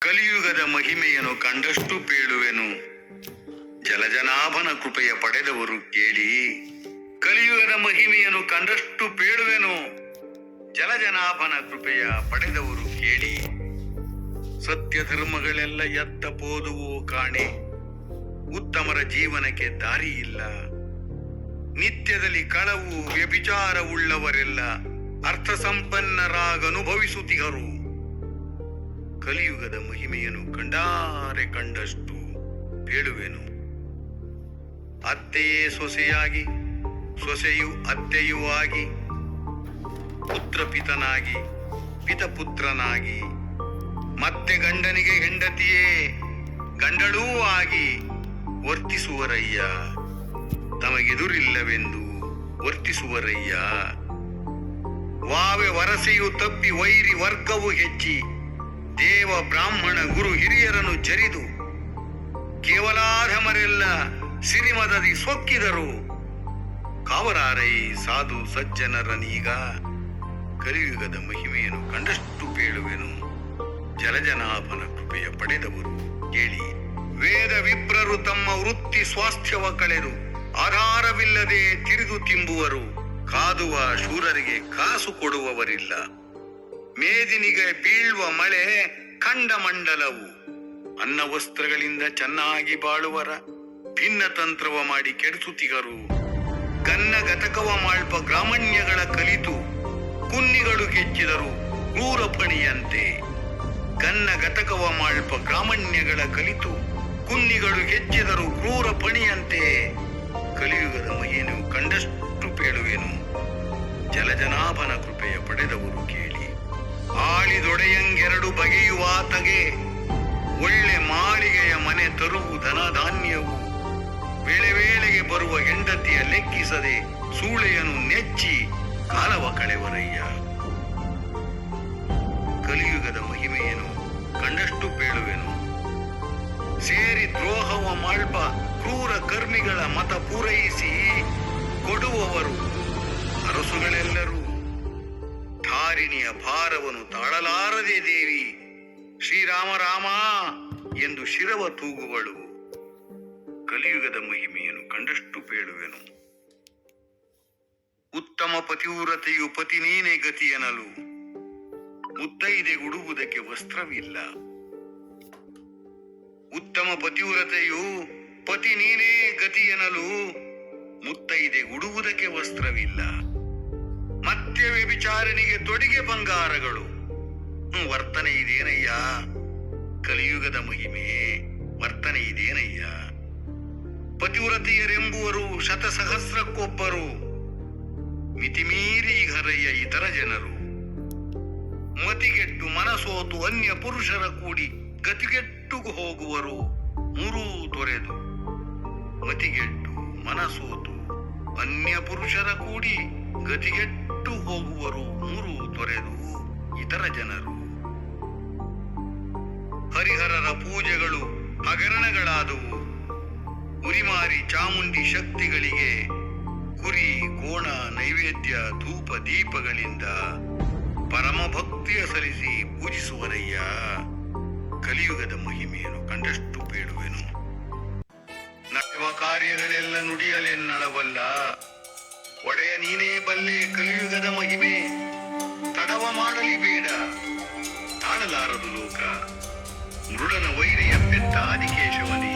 ಕಲಿಯುಗದ ಮಹಿಮೆಯನ್ನು ಕಂಡಷ್ಟು ಪೇಳುವೆನು, ಜಲಜನಾಭನ ಕೃಪೆಯ ಪಡೆದವರು ಕೇಳಿ. ಕಲಿಯುಗದ ಮಹಿಮೆಯನ್ನು ಕಂಡಷ್ಟು ಪೇಳುವೆನು, ಜಲಜನಾಭನ ಕೃಪೆಯ ಪಡೆದವರು ಕೇಳಿ. ಸತ್ಯ ಧರ್ಮಗಳೆಲ್ಲ ಎತ್ತ ಪೋದುವೋ ಕಾಣೆ, ಉತ್ತಮರ ಜೀವನಕ್ಕೆ ದಾರಿ ಇಲ್ಲ. ನಿತ್ಯದಲ್ಲಿ ಕಳವು ವ್ಯಭಿಚಾರವುಳ್ಳವರೆಲ್ಲ ಅರ್ಥ ಸಂಪನ್ನರಾಗನುಭವಿಸುತ್ತಿಹರು. ಕಲಿಯುಗದ ಮಹಿಮೆಯನ್ನು ಕಂಡಾರೆ ಕಂಡಷ್ಟು ಪೇಳುವೆನು. ಅತ್ತೆಯೇ ಸೊಸೆಯಾಗಿ, ಸೊಸೆಯು ಅತ್ತೆಯೂ ಆಗಿ, ಪುತ್ರ ಪಿತನಾಗಿ, ಪಿತ ಪುತ್ರನಾಗಿ, ಮತ್ತೆ ಗಂಡನಿಗೆ ಹೆಂಡತಿಯೇ ಗಂಡಳೂ ಆಗಿ ವರ್ತಿಸುವರಯ್ಯ. ತಮಗೆದುರಿಲ್ಲವೆಂದು ವರ್ತಿಸುವರಯ್ಯ. ವಾವೆ ವರಸೆಯು ತಪ್ಪಿ ವೈರಿ ವರ್ಗವು ಹೆಚ್ಚಿ, ದೇವ ಬ್ರಾಹ್ಮಣ ಗುರು ಹಿರಿಯರನ್ನು ಜರಿದು, ಕೇವಲಾಧಮರೆಲ್ಲ ಸಿರಿಮದದಿ ಸೊಕ್ಕಿದರು. ಕಾವರಾರೈ ಸಾಧು ಸಜ್ಜನರನೀಗ, ಕಲಿಯುಗದ ಮಹಿಮೆಯನ್ನು ಕಂಡಷ್ಟು ಪೇಳುವೆನು, ಜಲಜನಾಭನ ಕೃಪೆಯ ಪಡೆದವರು ಕೇಳಿ. ವೇದ ವಿಪ್ರರು ತಮ್ಮ ವೃತ್ತಿ ಸ್ವಾಸ್ಥ್ಯವ ಕಳೆದು ಆಧಾರವಿಲ್ಲದೆ ತಿರಿದು ತಿಂಬುವರು. ಕಾದುವ ಶೂರರಿಗೆ ಕಾಸು ಕೊಡುವವರಿಲ್ಲ. ಮೇದಿನಿಗೆ ಬೀಳುವ ಮಳೆ ಖಂಡ ಮಂಡಲವು. ಅನ್ನ ವಸ್ತ್ರಗಳಿಂದ ಚೆನ್ನಾಗಿ ಬಾಳುವರ ಭಿನ್ನ ತಂತ್ರವ ಮಾಡಿ ಕೆಡಿಸುತ್ತಿಗರು. ಗನ್ನ ಗತಕವ ಮಾಳ್ಪ ಗ್ರಾಮಣ್ಯಗಳ ಕಲಿತು ಕುನ್ನಿಗಳು ಕೆಚ್ಚಿದರು ಕ್ರೂರ ಪಣಿಯಂತೆ. ಗನ್ನ ಗತಕವ ಮಾಳ್ಪ ಗ್ರಾಮಣ್ಯಗಳ ಕಲಿತು ಕುನ್ನಿಗಳು ಹೆಚ್ಚಿದರು ಕ್ರೂರ ಪಣಿಯಂತೆ. ಕಲಿಯುಗದ ಮಹಿಮೆಯನ್ನು ಕಂಡಷ್ಟು ಪೇಳುವೆನು, ಜಲಜನಾಭನ ಕೃಪೆಯ ಪಡೆದವರು ಕೇಳಿ. ಆಳಿದೊಡೆಯಂಗೆರಡು ಬಗೆಯುವಾತಗೆ, ಒಳ್ಳೆ ಮಾಳಿಗೆಯ ಮನೆ ತರುವು ಧನಧಾನ್ಯವು. ವೇಳೆ ವೇಳೆಗೆ ಬರುವ ಹೆಂಡತಿಯ ಲೆಕ್ಕಿಸದೆ ಸೂಳೆಯನ್ನು ನೆಚ್ಚಿ ಕಾಲವ ಕಳೆವರಯ್ಯ. ಕಲಿಯುಗದ ಮಹಿಮೆಯನ್ನು ಕಂಡಷ್ಟು ಪೇಳುವೆನು, ಸೇರಿ ದ್ರೋಹವ ಮಾಳ್ಪ ಕ್ರೂರ ಕರ್ಮಿಗಳ ಮತ ಪೂರೈಸಿ ಕೊಡುವವರು ಅರಸುಗಳೆಲ್ಲರೂ. ಧಾರಿಣಿಯ ಭಾರವನ್ನು ತಾಳಲಾರದೆ ದೇವಿ ಶ್ರೀರಾಮ ರಾಮ ಎಂದು ಶಿರವ ತೂಗುವಳು. ಕಲಿಯುಗದ ಮಹಿಮೆಯನ್ನು ಕಂಡಷ್ಟು ಪೇಳುವೆನು, ಉತ್ತಮ ಪತಿವ್ರತೆಯು ಪತಿ ನೀನೇ ಗತಿ ಎನ್ನಲು, ಮುತ್ತೈದೆ ಉಡುವುದಕ್ಕೆ ವಸ್ತ್ರವಿಲ್ಲ. ಉತ್ತಮ ಪತಿವ್ರತೆಯು ಪತಿ ನೀನೇ ಗತಿ ಎನ್ನಲು, ಮುತ್ತೈದೆ ಉಡುವುದಕ್ಕೆ ವಸ್ತ್ರವಿಲ್ಲ. ಮತ್ತೆ ವ್ಯಭಿಚಾರನಿಗೆ ತೊಡಿಗೆ ಬಂಗಾರಗಳು. ವರ್ತನೆ ಇದೇನಯ್ಯ, ಕಲಿಯುಗದ ಮಹಿಮೆ ವರ್ತನೆ ಇದೇನಯ್ಯ. ಪತಿವ್ರತೆಯರೆಂಬುವರು ಶತಸಹಸ್ರಕ್ಕೊಬ್ಬರು, ಮಿತಿಮೀರಿ ಹರಯ್ಯ ಇತರ ಜನರು. ಮತಿಗೆಟ್ಟು ಮನಸೋತು ಅನ್ಯ ಪುರುಷರ ಕೂಡಿ ಗತಿಗೆಟ್ಟು ಹೋಗುವರು ಮೂರೂ ತೊರೆದು. ಮತಿಗೆಟ್ಟು ಮನಸೋತು ಅನ್ಯ ಪುರುಷರ ಕೂಡಿ ಗತಿಗೆಟ್ಟು ಹೋಗುವರು ಮೂರೂ ತೊರೆದು ಇತರ ಜನರು. ಹರಿಹರರ ಪೂಜೆಗಳು ಹಗರಣಗಳಾದವು. ಉರಿಮಾರಿ ಚಾಮುಂಡಿ ಶಕ್ತಿಗಳಿಗೆ ಕುರಿ ಕೋಣ ನೈವೇದ್ಯ ಧೂಪ ದೀಪಗಳಿಂದ ಪರಮ ಭಕ್ತಿಯ ಸಲ್ಲಿಸಿ ಪೂಜಿಸುವರಯ್ಯ. ಕಲಿಯುಗದ ಮಹಿಮೆಯನ್ನು ಕಂಡಷ್ಟು ಪೇಳುವೆನು, ನಡೆಯುವ ಕಾರ್ಯಗಳೆಲ್ಲ ನುಡಿಯಲೆನ್ನಳವಲ್ಲ. ಒಡೆಯ ನೀನೇ ಬಲ್ಲೆ ಕಲಿಯುಗದ ಮಹಿಮೆ, ತಡವ ಮಾಡಲಿ ಬೇಡ, ತಾಳಲಾರದು ಲೋಕ. ಮೃಡನ ವೈರಿಯ ಪೆತ್ತ ಆದಿಕೇಶವನೇ.